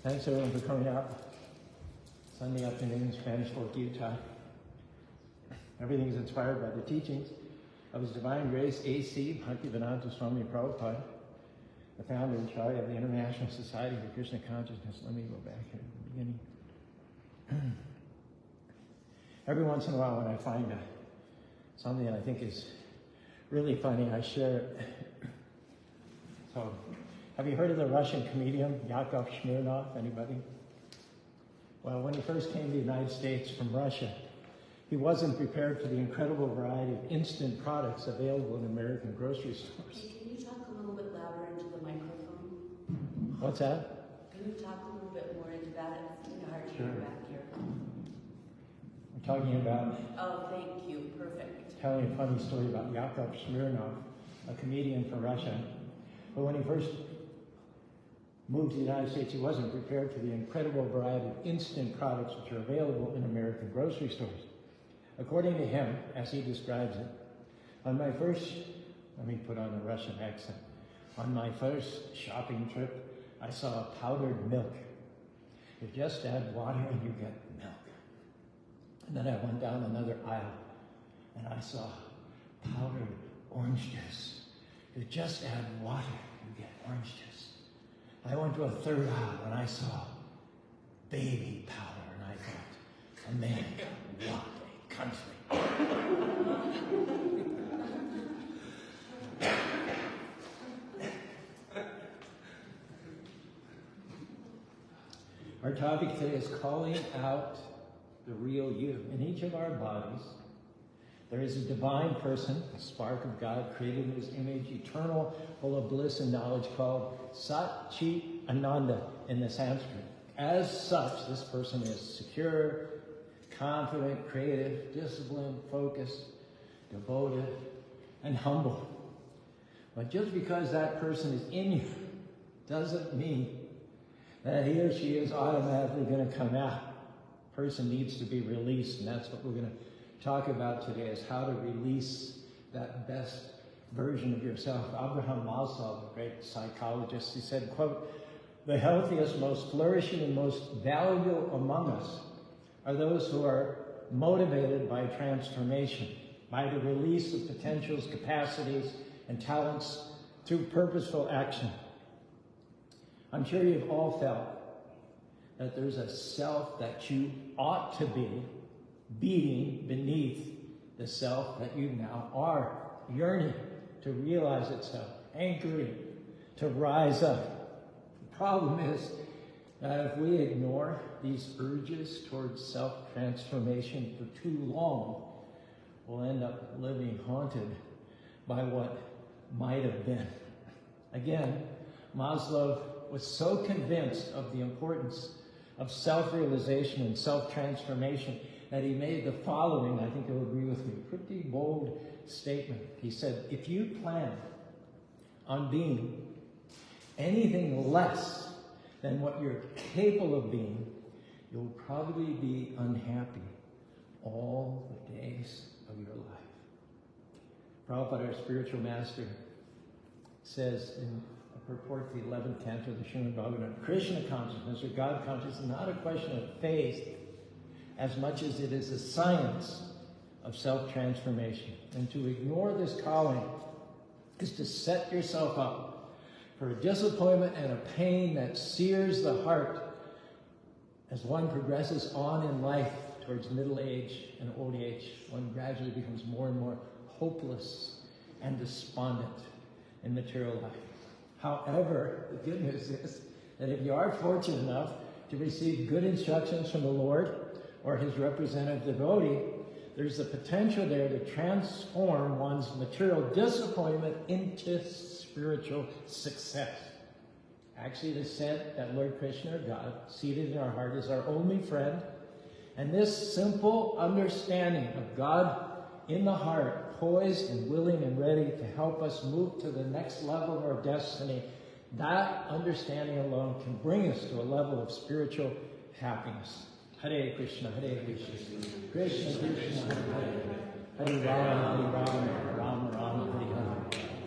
Thanks everyone for coming out. Sunday afternoon, Spanish Fork, Utah. Everything is inspired by the teachings of His Divine Grace A.C. Bhaktivedanta Swami Prabhupada, the founder and charter of the International Society for Krishna Consciousness. Let me go back here at the beginning. Every once in a while when I find something that I think is really funny, I share it. So, have you heard of the Russian comedian Yakov Smirnoff? Anybody? Well, when he first came to the United States from Russia, he wasn't prepared for the incredible variety of instant products available in American grocery stores. Hey, can you talk a little bit louder into the microphone? What's that? Can you talk a little bit more into that? It's kind of hard to hear back here. We're talking about... Oh, thank you. Perfect. Telling a funny story about Yakov Smirnoff, a comedian from Russia. But when he first moved to the United States, he wasn't prepared for the incredible variety of instant products which are available in American grocery stores. According to him, as he describes it, on my first, let me put on a Russian accent, on my first shopping trip, I saw powdered milk. You just add water and you get milk. And then I went down another aisle and I saw powdered orange juice. You just add water, you get orange juice. I went to a third aisle and I saw baby powder, and I thought, America, what a country. Our topic today is calling out the real you. In each of our bodies, there is a divine person, a spark of God, created in His image, eternal, full of bliss and knowledge, called Satchi Ananda in the Sanskrit. As such, this person is secure, confident, creative, disciplined, focused, devoted, and humble. But just because that person is in you doesn't mean that he or she is automatically going to come out. Person needs to be released, and that's what we're going to talk about today, is how to release that best version of yourself. Abraham Maslow, the great psychologist, he said, quote, "The healthiest, most flourishing, and most valuable among us are those who are motivated by transformation, by the release of potentials, capacities, and talents through purposeful action." I'm sure you've all felt that there's a self that you ought to be beating beneath the self that you now are, yearning to realize itself, anchoring to rise up. The problem is that if we ignore these urges towards self-transformation for too long, we'll end up living haunted by what might have been. Again, Maslow was so convinced of the importance of self-realization and self-transformation that he made the following, I think you'll agree with me, pretty bold statement. He said, if you plan on being anything less than what you're capable of being, you'll probably be unhappy all the days of your life. Prabhupada, our spiritual master, says in a purport to the 11th canto of the Srimad Bhagavatam, Krishna consciousness or God consciousness is not a question of faith as much as it is a science of self-transformation. And to ignore this calling is to set yourself up for a disappointment and a pain that sears the heart as one progresses on in life towards middle age and old age. One gradually becomes more and more hopeless and despondent in material life. However, the good news is that if you are fortunate enough to receive good instructions from the Lord or His representative devotee, there's the potential there to transform one's material disappointment into spiritual success. Actually, it is said that Lord Krishna, or God, seated in our heart, is our only friend. And this simple understanding of God in the heart, poised and willing and ready to help us move to the next level of our destiny, that understanding alone can bring us to a level of spiritual happiness. Hare Krishna, Hare Krishna, Krishna Krishna, Hare Rama, Rama Rama, Hare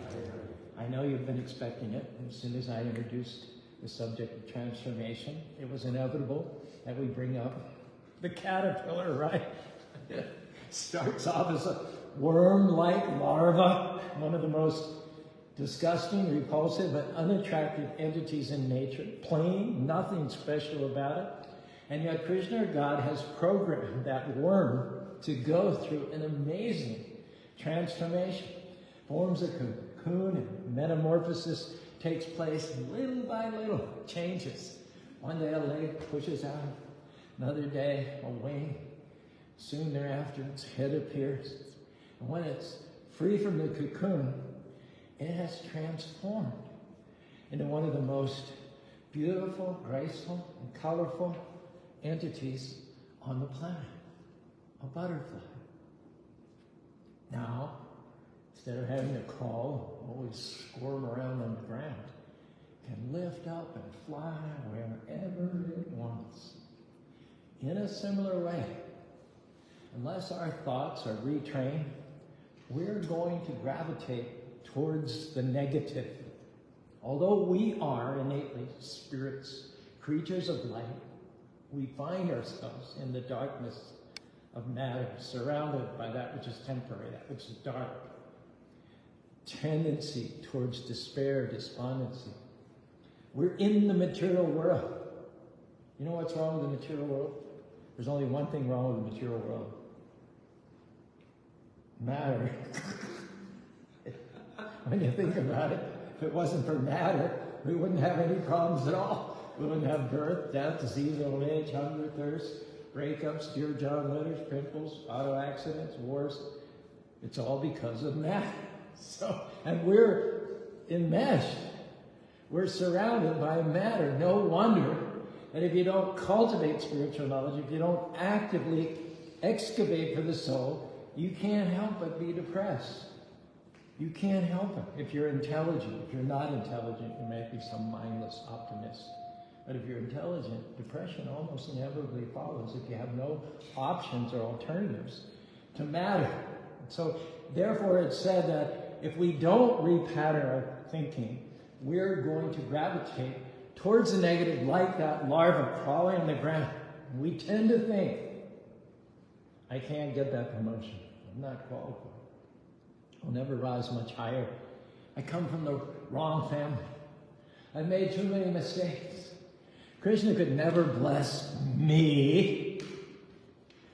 Hare. I know you've been expecting it. As soon as I introduced the subject of transformation. It was inevitable that we bring up the caterpillar, right? Starts off as a worm-like larva, one of the most disgusting, repulsive, but unattractive entities in nature. Plain, nothing special about it. And yet Krishna, God, has programmed that worm to go through an amazing transformation. Forms a cocoon, and metamorphosis takes place little by little, changes. One day a leg pushes out, another day a wing. Soon thereafter its head appears. And when it's free from the cocoon, it has transformed into one of the most beautiful, graceful, and colorful entities on the planet, a butterfly. Now, instead of having to crawl, always squirm around on the ground, it can lift up and fly wherever it wants. In a similar way, unless our thoughts are retrained, we're going to gravitate towards the negative. Although we are innately spirits, creatures of light, we find ourselves in the darkness of matter, surrounded by that which is temporary, that which is dark. Tendency towards despair, despondency. We're in the material world. You know what's wrong with the material world? There's only one thing wrong with the material world. Matter. When you think about it, if it wasn't for matter, we wouldn't have any problems at all. We wouldn't have birth, death, disease, old age, hunger, thirst, breakups, dear John letters, pimples, auto accidents, wars. It's all because of matter. And we're enmeshed. We're surrounded by matter. No wonder that if you don't cultivate spiritual knowledge, if you don't actively excavate for the soul, you can't help but be depressed. You can't help it. If you're intelligent, if you're not intelligent, you may be some mindless optimist. But if you're intelligent, depression almost inevitably follows if you have no options or alternatives to matter. So therefore it's said that if we don't repattern our thinking, we're going to gravitate towards the negative like that larva crawling on the ground. We tend to think, I can't get that promotion. I'm not qualified. I'll never rise much higher. I come from the wrong family. I've made too many mistakes. Krishna could never bless me.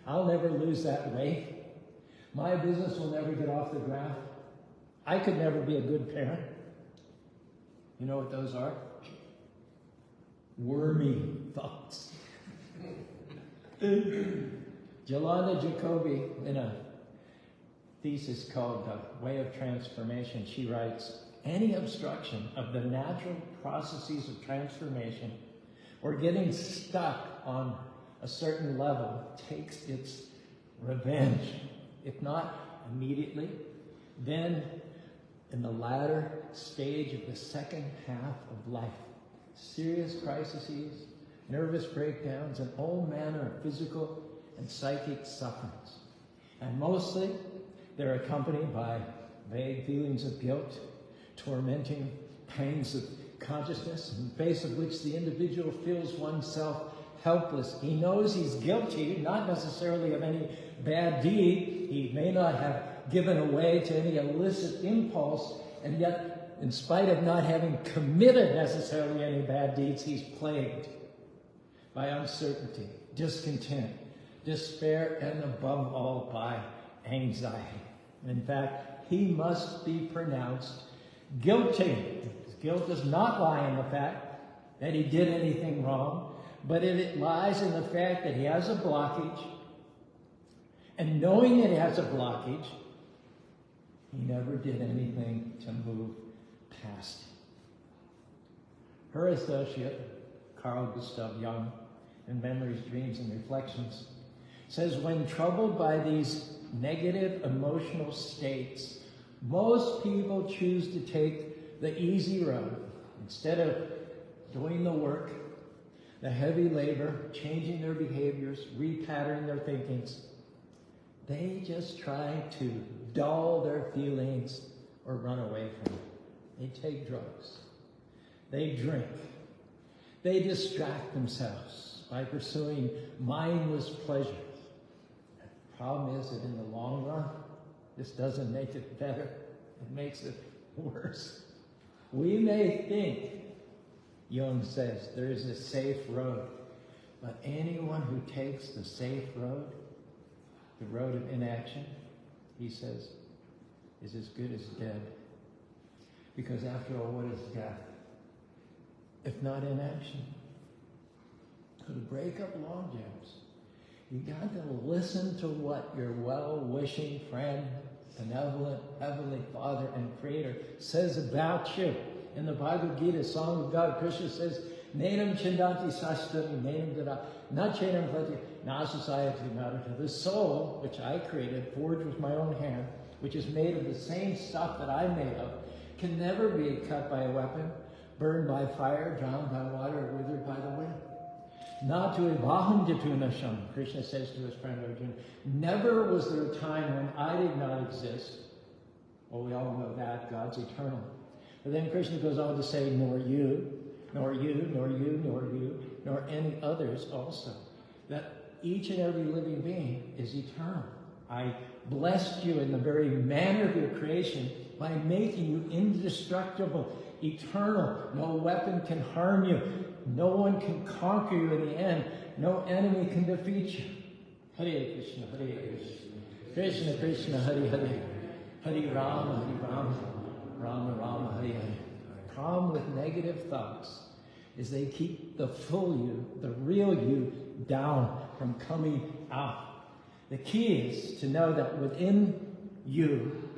I'll never lose that weight. My business will never get off the ground. I could never be a good parent. You know what those are? Wormy thoughts. Yolanda Jacoby, in a thesis called The Way of Transformation, she writes, any obstruction of the natural processes of transformation or getting stuck on a certain level takes its revenge. If not immediately, then in the latter stage of the second half of life, serious crises, nervous breakdowns, and all manner of physical and psychic sufferings. And mostly, they're accompanied by vague feelings of guilt, tormenting pangs of consciousness, in the face of which the individual feels oneself helpless. He knows he's guilty, not necessarily of any bad deed. He may not have given away to any illicit impulse, and yet, in spite of not having committed necessarily any bad deeds, he's plagued by uncertainty, discontent, despair, and above all, by anxiety. In fact, he must be pronounced guilty. His guilt does not lie in the fact that he did anything wrong, but it lies in the fact that he has a blockage, and knowing that he has a blockage, he never did anything to move past it. Her associate, Carl Gustav Jung, in Memories, Dreams, and Reflections, says when troubled by these negative emotional states, most people choose to take the easy road. Instead of doing the work, the heavy labor, changing their behaviors, repatterning their thinkings, they just try to dull their feelings or run away from it. They take drugs. They drink. They distract themselves by pursuing mindless pleasures. The problem is that in the long run, this doesn't make it better. It makes it worse. We may think, Jung says, there is a safe road. But anyone who takes the safe road, the road of inaction, he says, is as good as dead. Because after all, what is death? If not inaction. So to break up logjams, you got to listen to what your well-wishing friend, benevolent Heavenly Father and Creator says about you. In the Bhagavad Gita, Song of God, Krishna says, Nenam chindanti sastari, nenam dada, na chenam vati, na society, nada. The soul, which I created, forged with my own hand, which is made of the same stuff that I'm made of, can never be cut by a weapon, burned by fire, drowned by water, or withered by the wind. Na tu evaham jatunasham, Krishna says to his friend Arjuna, never was there a time when I did not exist. Well, we all know that, God's eternal. But then Krishna goes on to say, nor you, nor you, nor you, nor you, nor any others also. That each and every living being is eternal. I blessed you in the very manner of your creation by making you indestructible, eternal. No weapon can harm you. No one can conquer you in the end. No enemy can defeat you. Hare Krishna, Hare Krishna. Krishna, Krishna, Hare Hare. Hare Rama, Hare Rama. Rama, Rama, Hare Hare. The problem with negative thoughts is they keep the full you, the real you, down from coming out. The key is to know that within you,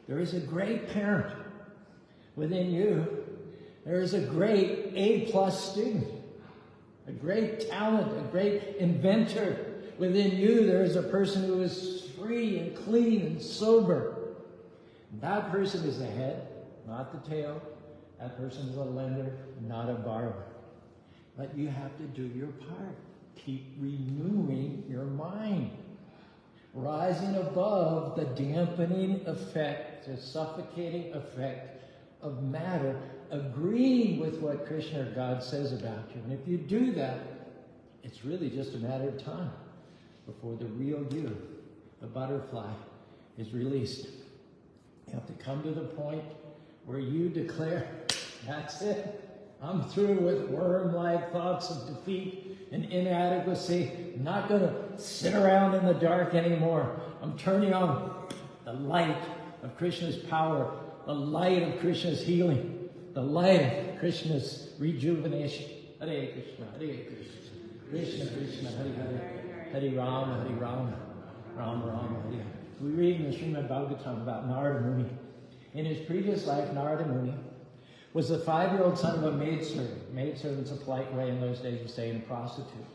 there is a great parent. Within you, there is a great A+ student, a great talent, a great inventor. Within you, there is a person who is free and clean and sober. That person is the head, not the tail. That person is a lender, not a borrower. But you have to do your part. Keep renewing your mind. Rising above the dampening effect, the suffocating effect of matter, agreeing with what Krishna or God says about you. And if you do that, it's really just a matter of time before the real you, the butterfly, is released. You have to come to the point where you declare, that's it. I'm through with worm-like thoughts of defeat and inadequacy. I'm not going to sit around in the dark anymore. I'm turning on the light of Krishna's power, the light of Krishna's healing, the light of Krishna's rejuvenation. Hare Krishna, Hare Krishna, Krishna Krishna, Hare Hare, Hare Rama, Hare Rama, Rama Rama, Hare Hare. We read in the Srimad Bhagavatam about Narada Muni. In his previous life, Narada Muni was the 5-year-old son of a maidservant. Maidservant's a polite way in those days of saying a prostitute.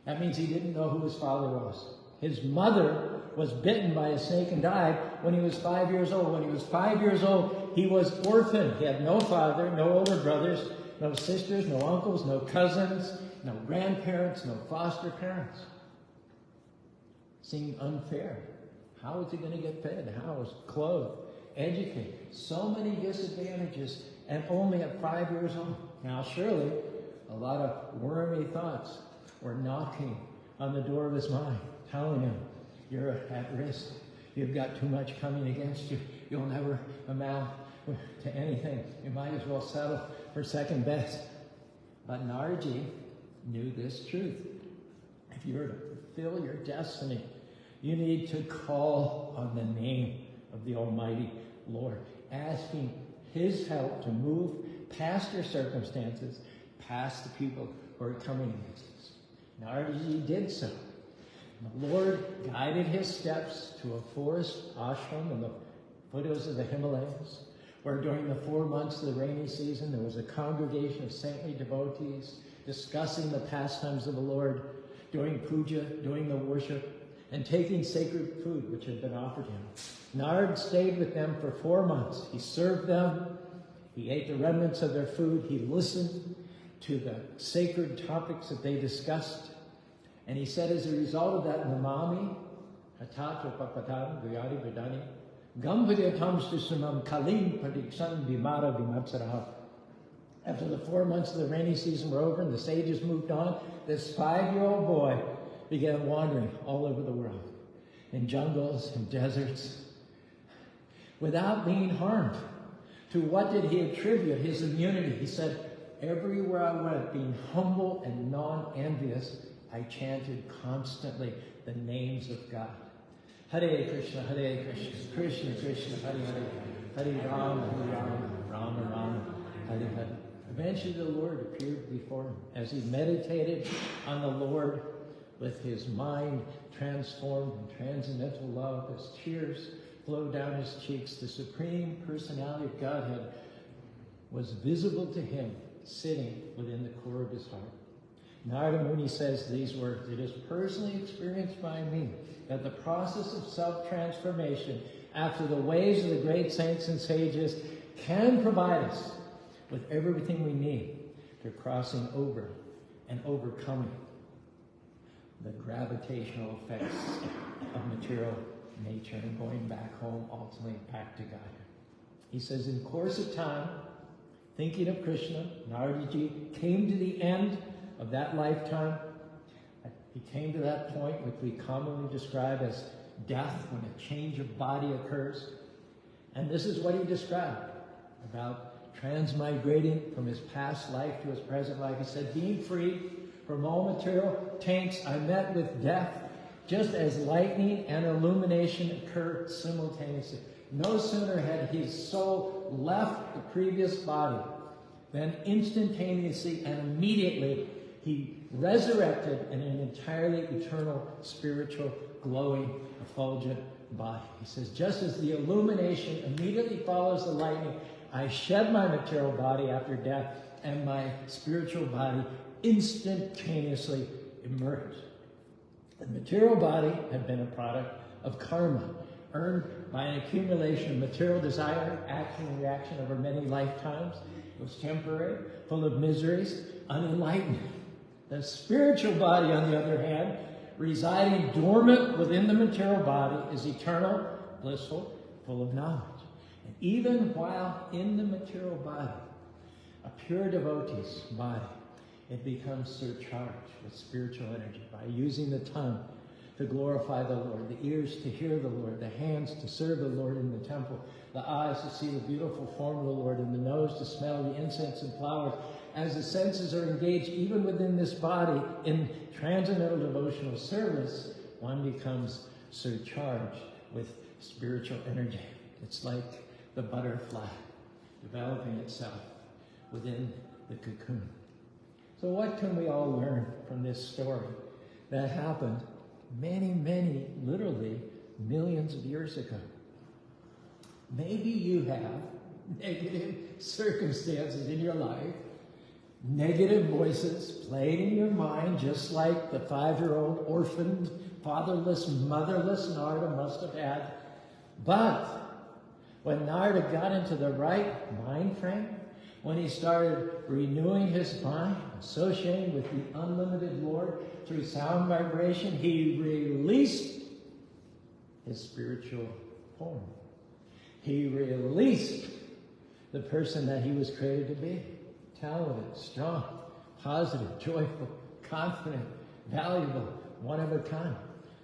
That means he didn't know who his father was. His mother was bitten by a snake and died when he was 5 years old. When he was 5 years old, he was orphaned. He had no father, no older brothers, no sisters, no uncles, no cousins, no grandparents, no foster parents. Seemed unfair. How was he going to get fed? How was clothed, educated? So many disadvantages, and only at 5 years old. Now, surely, a lot of wormy thoughts were knocking on the door of his mind, telling him, you're at risk. You've got too much coming against you. You'll never amount to anything. You might as well settle for second best. But Narji knew this truth. If you're to fulfill your destiny, you need to call on the name of the Almighty Lord, asking His help to move past your circumstances, past the people who are coming against us. Narji did so. The Lord guided his steps to a forest ashram in the foothills of the Himalayas, where during the 4 months of the rainy season, there was a congregation of saintly devotees discussing the pastimes of the Lord, doing puja, doing the worship, and taking sacred food which had been offered him. Nard stayed with them for 4 months. He served them. He ate the remnants of their food. He listened to the sacred topics that they discussed. And he said, as a result of that, Namami, Hatatra Papatam, Guyadi Vedani, Gampadyatam Stisumam Kalim Pradiksan Vimara Vimatsaraha. After the 4 months of the rainy season were over and the sages moved on, this 5-year-old boy began wandering all over the world, in jungles and deserts, without being harmed. To what did he attribute his immunity? He said, everywhere I went, being humble and non-envious, I chanted constantly the names of God. Hare Krishna, Hare Krishna, Krishna Krishna, Hare Hare, Hare Rama, Hare Rama, Rama Rama, Hare Hare. Eventually the Lord appeared before him as he meditated on the Lord with his mind transformed in transcendental love as tears flowed down his cheeks. The Supreme Personality of Godhead was visible to him, sitting within the core of his heart. Narada Muni says these words, "It is personally experienced by me that the process of self-transformation after the ways of the great saints and sages can provide us with everything we need for crossing over and overcoming the gravitational effects of material nature and going back home, ultimately back to God." He says, in course of time, thinking of Krishna, Naradaji came to the end of that lifetime. He came to that point which we commonly describe as death, when a change of body occurs. And this is what he described about transmigrating from his past life to his present life. He said, being free from all material taints, I met with death, just as lightning and illumination occur simultaneously. No sooner had his soul left the previous body than instantaneously and immediately he resurrected in an entirely eternal, spiritual, glowing, effulgent body. He says, just as the illumination immediately follows the lightning, I shed my material body after death, and my spiritual body instantaneously emerged. The material body had been a product of karma, earned by an accumulation of material desire, action, and reaction over many lifetimes. It was temporary, full of miseries, unenlightened. The spiritual body, on the other hand, residing dormant within the material body, is eternal, blissful, full of knowledge. And even while in the material body, a pure devotee's body, it becomes surcharged with spiritual energy by using the tongue to glorify the Lord, the ears to hear the Lord, the hands to serve the Lord in the temple, the eyes to see the beautiful form of the Lord, and the nose to smell the incense and flowers. As the senses are engaged even within this body in transcendental devotional service, one becomes surcharged with spiritual energy. It's like the butterfly developing itself within the cocoon. So what can we all learn from this story that happened many, literally millions of years ago? Maybe you have negative circumstances in your life, negative voices playing in your mind, just like the 5-year-old orphaned, fatherless, motherless Narada must have had. But when Narada got into the right mind frame, when he started renewing his mind, associating with the unlimited Lord through sound vibration, he released his spiritual form. He released the person that he was created to be. Talented, strong, positive, joyful, confident, valuable, one of a kind.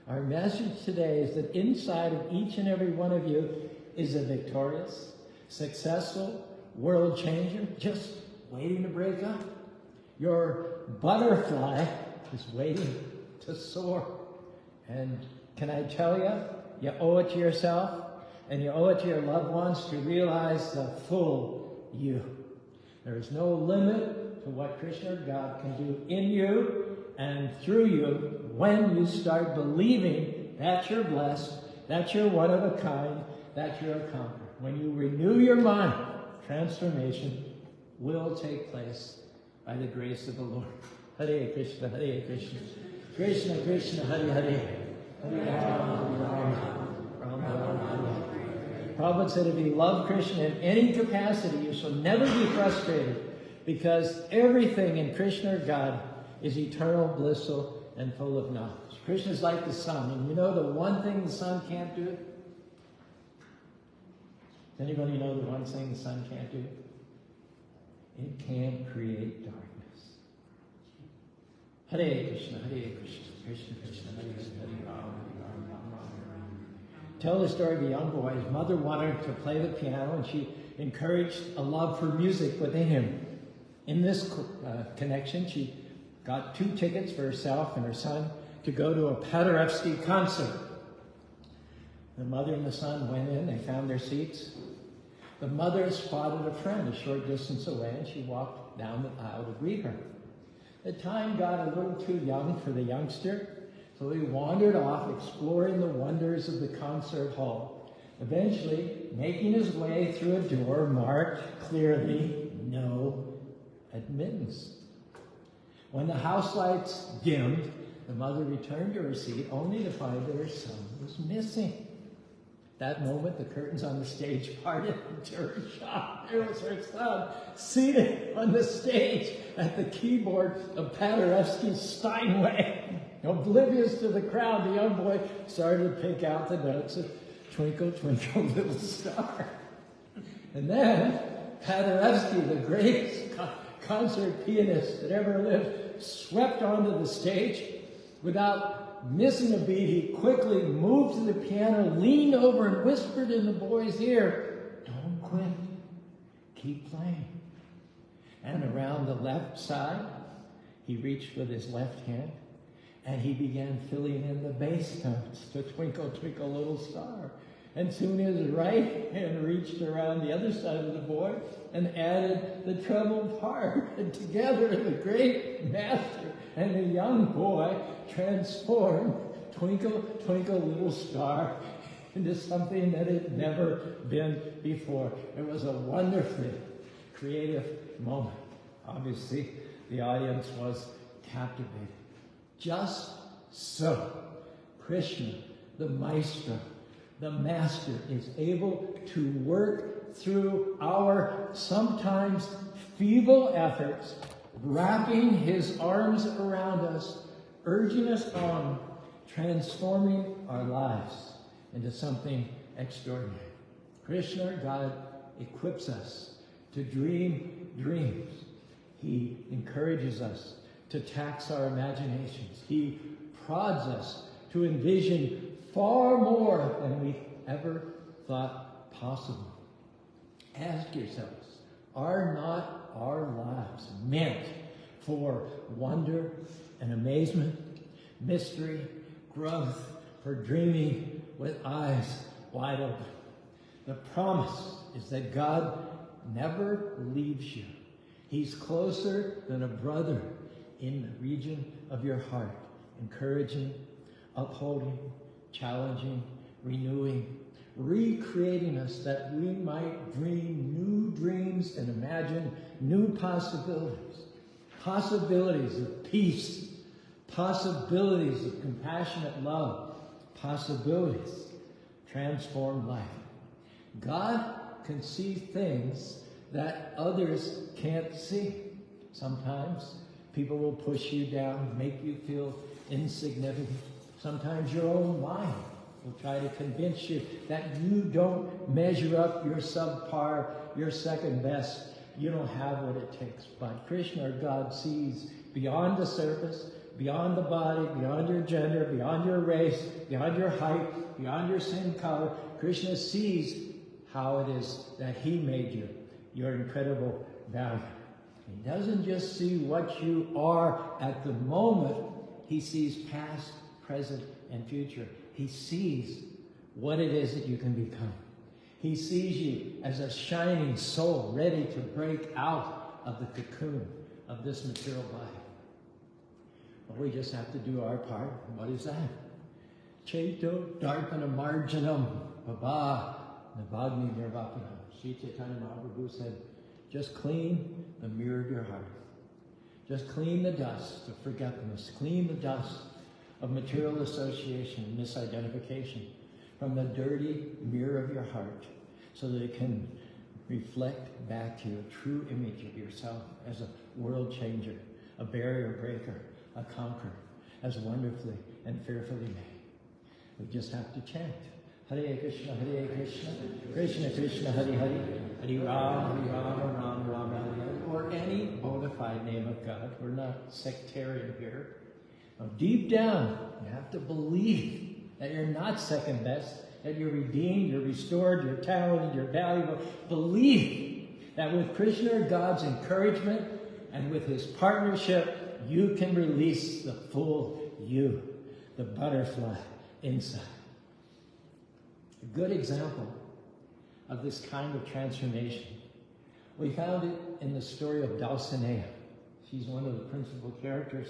Our message today is that inside of each and every one of you is a victorious, successful, world changer just waiting to break up. Your butterfly is waiting to soar. And can I tell you, you owe it to yourself and you owe it to your loved ones to realize the full you. There is no limit to what Krishna or God can do in you and through you when you start believing that you're blessed, that you're one of a kind, that you're a conqueror. When you renew your mind, transformation will take place by the grace of the Lord. Hare Krishna, Hare Krishna, Krishna Krishna, Hare Hare, Hare Rama, Rama, Rama, Rama. Prabhupada said, if you love Krishna in any capacity, you shall never be frustrated, because everything in Krishna or God is eternal, blissful, and full of knowledge. Krishna is like the sun, and you know the one thing the sun can't do? Does anybody know the one thing the sun can't do? it can create darkness. Hare Krishna, Krishna Krishna, Hare Hare, Hare Rama, Rama Rama. Tell the story of a young boy. His mother wanted to play the piano, and she encouraged a love for music within him. In this connection, she got 2 tickets for herself and her son to go to a Paderewski concert. The mother and the son went in, they found their seats. The mother spotted a friend a short distance away, and she walked down the aisle to greet her. The time got a little too young for the youngster, so he wandered off exploring the wonders of the concert hall, eventually making his way through a door marked clearly, "No admittance." When the house lights dimmed, the mother returned to her seat only to find that her son was missing. That moment, the curtains on the stage parted to her shock. There was her son seated on the stage at the keyboard of Paderewski's Steinway. Oblivious to the crowd, the young boy started to pick out the notes of Twinkle, Twinkle, Little Star. And then Paderewski, the greatest concert pianist that ever lived, swept onto the stage. Without missing a beat, he quickly moved to the piano, leaned over, and whispered in the boy's ear, "Don't quit. Keep playing." And around the left side, he reached with his left hand, and he began filling in the bass notes to Twinkle, Twinkle, Little Star. And soon his right hand reached around the other side of the boy and added the treble part. And together, the great master and the young boy transformed Twinkle, Twinkle, Little Star into something that had never been before. It was a wonderfully creative moment. Obviously, the audience was captivated. Just so, Krishna, the maestro, the master, is able to work through our sometimes feeble efforts, wrapping his arms around us, urging us on, transforming our lives into something extraordinary. Krishna, God, equips us to dream dreams. He encourages us to tax our imaginations. He prods us to envision far more than we ever thought possible. Ask yourselves, are not our lives meant for wonder and amazement, mystery, growth, for dreaming with eyes wide open? The promise is that God never leaves you. He's closer than a brother in the region of your heart, encouraging, upholding, challenging, renewing, recreating us that we might dream new dreams and imagine new possibilities. Possibilities of peace, possibilities of compassionate love, possibilities transform life. God can see things that others can't see. Sometimes people will push you down, make you feel insignificant. Sometimes your own mind will try to convince you that you don't measure up, you're subpar, you're second best, you don't have what it takes. But Krishna, or God, sees beyond the surface, beyond the body, beyond your gender, beyond your race, beyond your height, beyond your skin color. Krishna sees how it is that he made you, your incredible value. He doesn't just see what you are at the moment. He sees past, present, and future. He sees what it is that you can become. He sees you as a shining soul ready to break out of the cocoon of this material body. But we just have to do our part. What is that? Cheto darpana marjanam baba navagni nirvapanam. Sri Chaitanya Mahaprabhu said, just clean the mirror of your heart. Just clean the dust of forgetfulness. Clean the dust of material association and misidentification from the dirty mirror of your heart so that it can reflect back to you a true image of yourself as a world changer, a barrier breaker, a conqueror, as wonderfully and fearfully made. We just have to chant. Hare Krishna, Krishna Krishna, Hare Hare, Hare Rama, Rama Rama, Hare Hare, or any bona fide name of God. We're not sectarian here. Now, deep down, you have to believe that you're not second best, that you're redeemed, you're restored, you're talented, you're valuable. Believe that with Krishna or God's encouragement and with his partnership, you can release the full you, the butterfly inside. A good example of this kind of transformation, we found it in the story of Dulcinea. She's one of the principal characters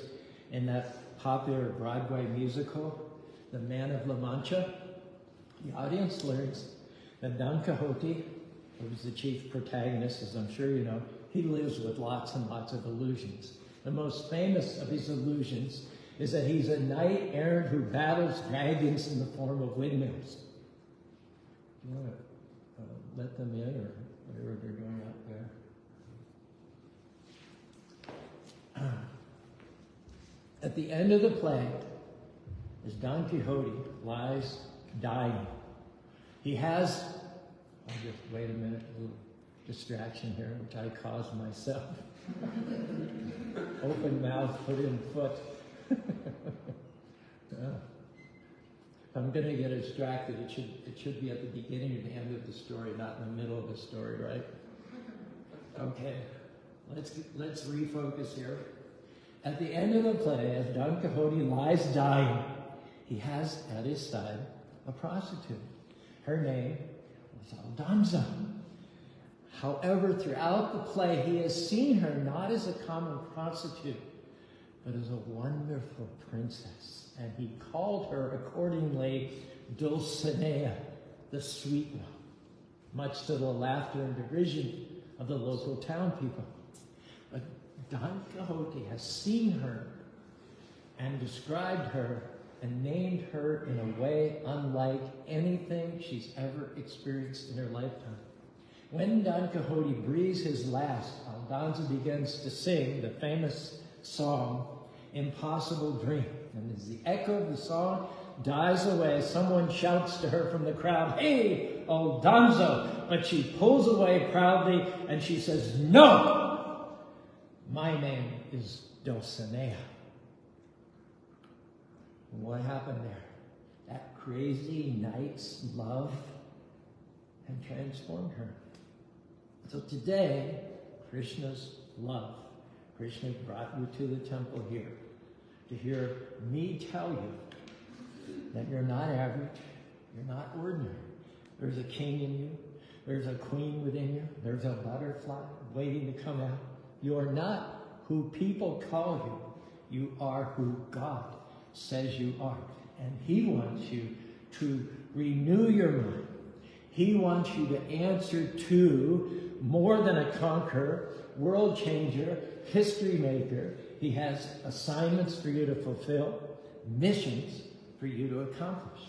in that popular Broadway musical, The Man of La Mancha. The audience learns that Don Quixote, who was the chief protagonist, as I'm sure you know, he lives with lots and lots of illusions. The most famous of his illusions is that he's a knight-errant who battles dragons in the form of windmills. Do you want to let them in, or whatever they're doing out there? At the end of the play, as Don Quixote lies dying, he has, I'll just wait a minute, a little distraction here, which I caused myself. Open mouth, put in foot. If I'm going to get distracted, it should be at the beginning or the end of the story, not in the middle of the story, right? Okay, let's refocus here. At the end of the play, as Don Quixote lies dying, he has at his side a prostitute. Her name was Aldonza. However, throughout the play, he has seen her not as a common prostitute, but as a wonderful princess. And he called her accordingly Dulcinea, the sweet one, much to the laughter and derision of the local town people. But Don Quixote has seen her and described her and named her in a way unlike anything she's ever experienced in her lifetime. When Don Quixote breathes his last, Aldonza begins to sing the famous song, Impossible Dream. And as the echo of the song dies away, someone shouts to her from the crowd, "Hey, Aldonza!" But she pulls away proudly and she says, "No! My name is Dulcinea." And what happened there? That crazy knight's love had transformed her. So today, Krishna's love. Krishna brought you to the temple here to hear me tell you that you're not average, you're not ordinary. There's a king in you, there's a queen within you, there's a butterfly waiting to come out. You are not who people call you, you are who God says you are. And he wants you to renew your mind. He wants you to answer to more than a conqueror, world changer, history maker. He has assignments for you to fulfill, missions for you to accomplish.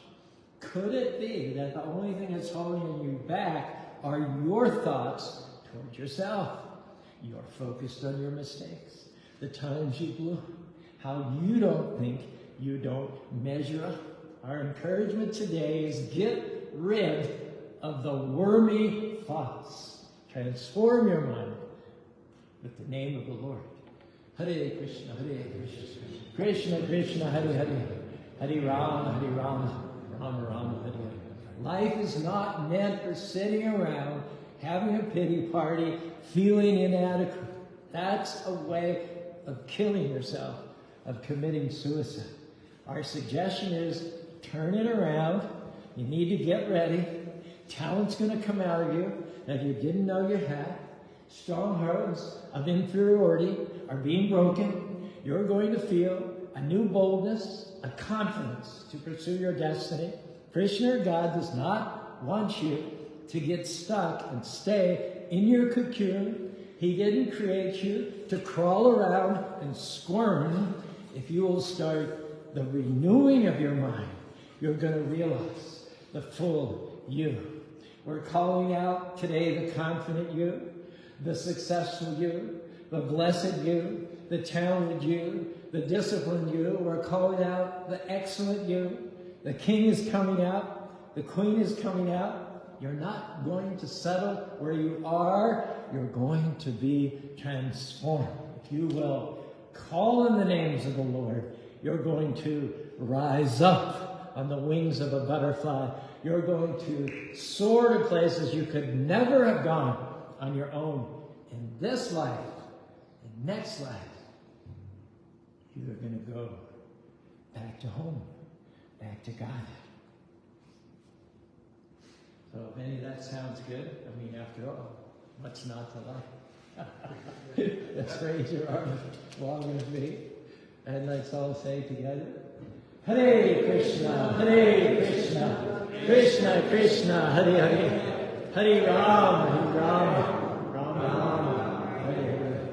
Could it be that the only thing that's holding you back are your thoughts toward yourself? You're focused on your mistakes, the times you blew, how you don't think, you don't measure up. Our encouragement today is get rid of the wormy thoughts. Transform your mind with the name of the Lord. Hare Krishna, Hare Krishna, Krishna Krishna, Hare Hare, Hare Rama, Rama Rama, Hare Hare. Life is not meant for sitting around, having a pity party, feeling inadequate. That's a way of killing yourself, of committing suicide. Our suggestion is turn it around. You need to get ready. Talent's going to come out of you that you didn't know you had. Strongholds of inferiority are being broken. You're going to feel a new boldness, a confidence to pursue your destiny. Krishna, God, does not want you to get stuck and stay in your cocoon. He didn't create you to crawl around and squirm. If you will start the renewing of your mind, you're going to realize the full you. We're calling out today the confident you, the successful you, the blessed you, the talented you, the disciplined you. We're calling out the excellent you. The king is coming out. The queen is coming out. You're not going to settle where you are. You're going to be transformed. If you will call on the names of the Lord, you're going to rise up on the wings of a butterfly. You're going to soar to places you could never have gone on your own in this life and next life. You are going to go back to home, back to God. So if any of that sounds good, I mean, after all, what's not to like? Let's raise your arms along with me, and let's all say together, Hare Krishna, Krishna Krishna, Hare Hare, Hare Ram, Ram Ram, Hare Hare.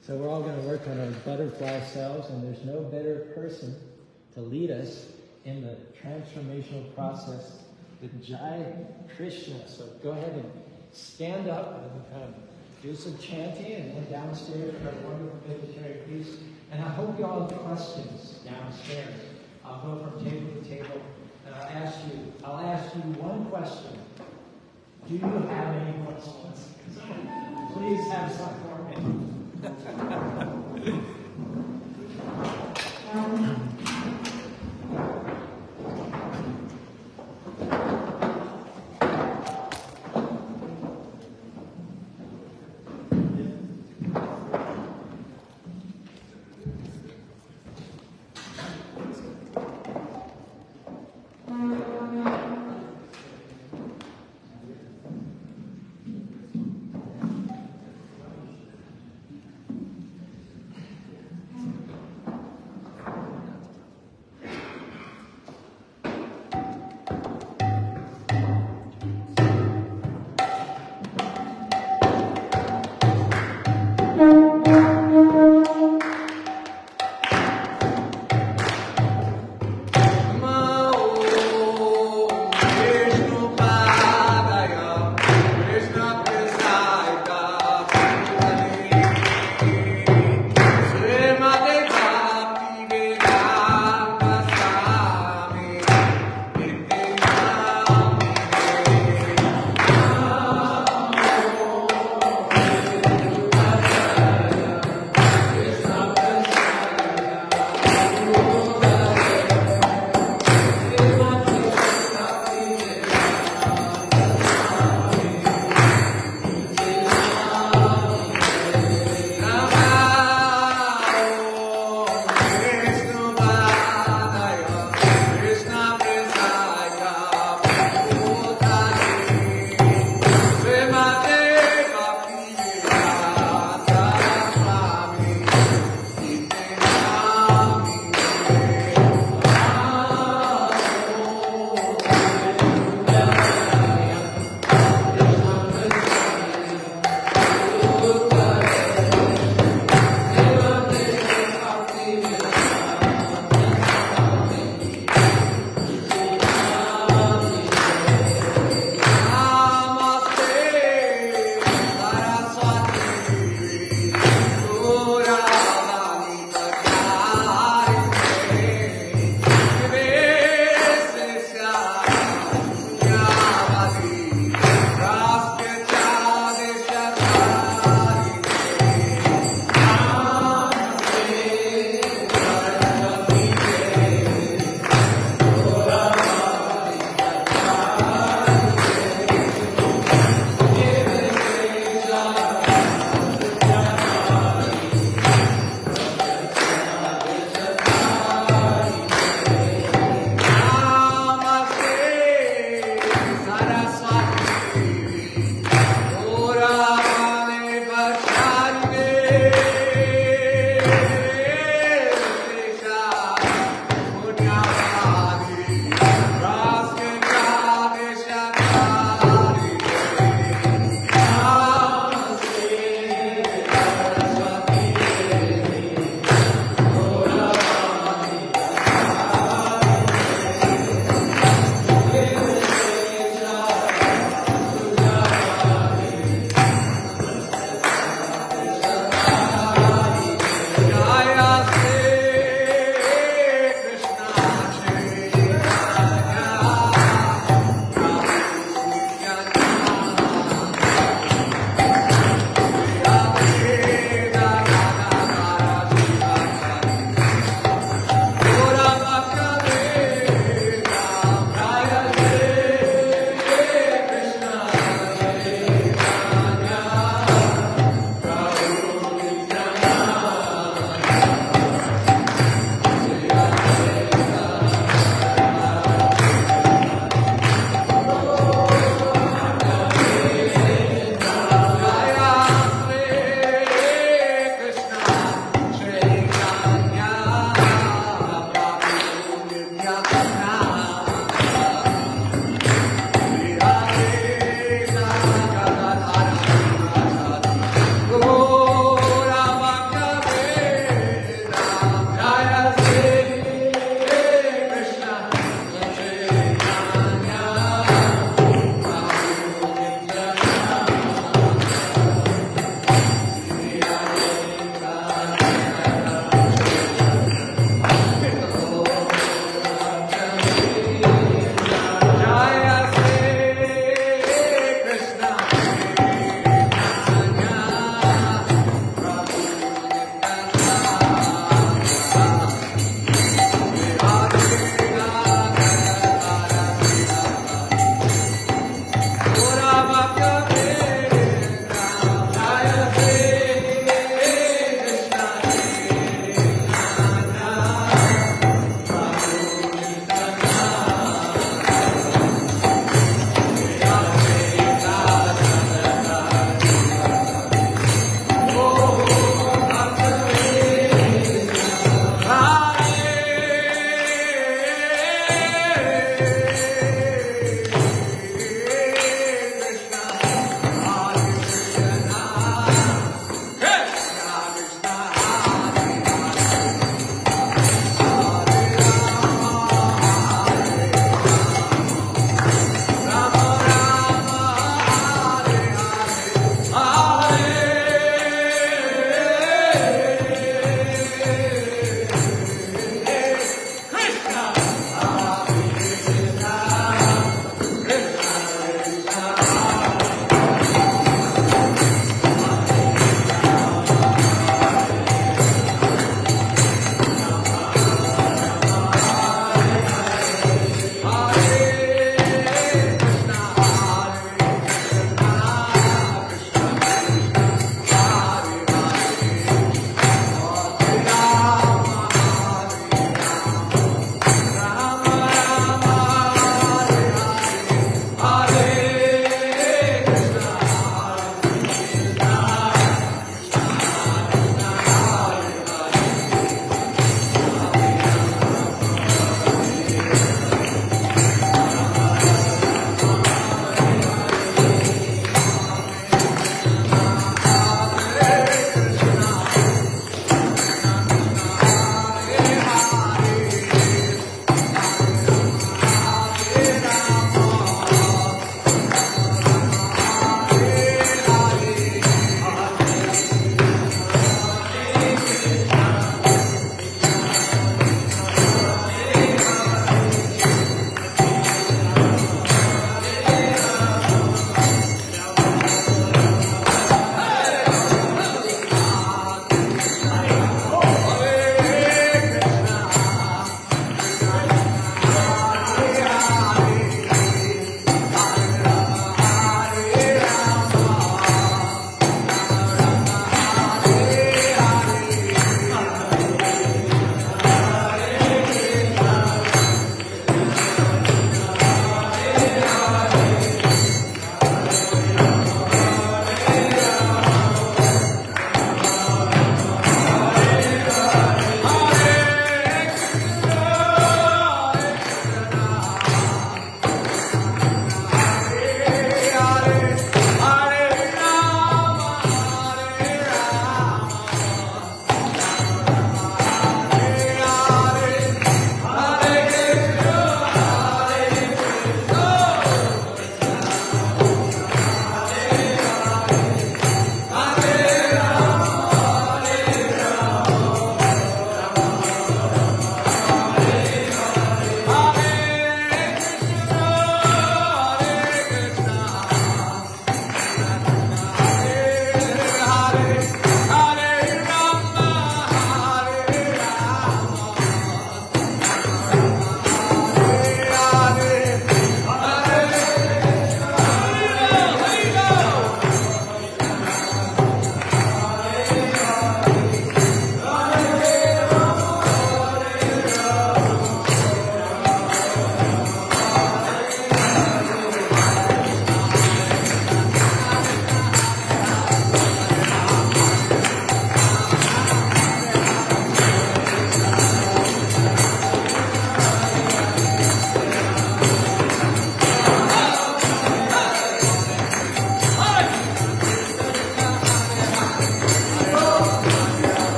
So we're all going to work on our butterfly selves, and there's no better person to lead us in the transformational process than Jai Krishna. So go ahead and stand up and do some chanting, and then downstairs for our wonderful vegetarian priest. And I hope you all have questions downstairs. I'll go from table to table, and I'll ask you one question. Do you have any questions? Please have some for me.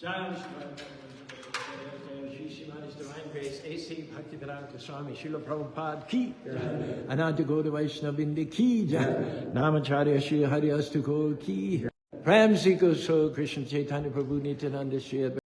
Shimani's Divine Grace, A.C. Bhaktivedanta Swami, Srila Prabhupada ki, Ananta Gauda Vaishnavindi ki, Namacharya Shri Hari Astuko ki, Prem Sikho So Krishna Chaitanya Prabhu Nityananda Shri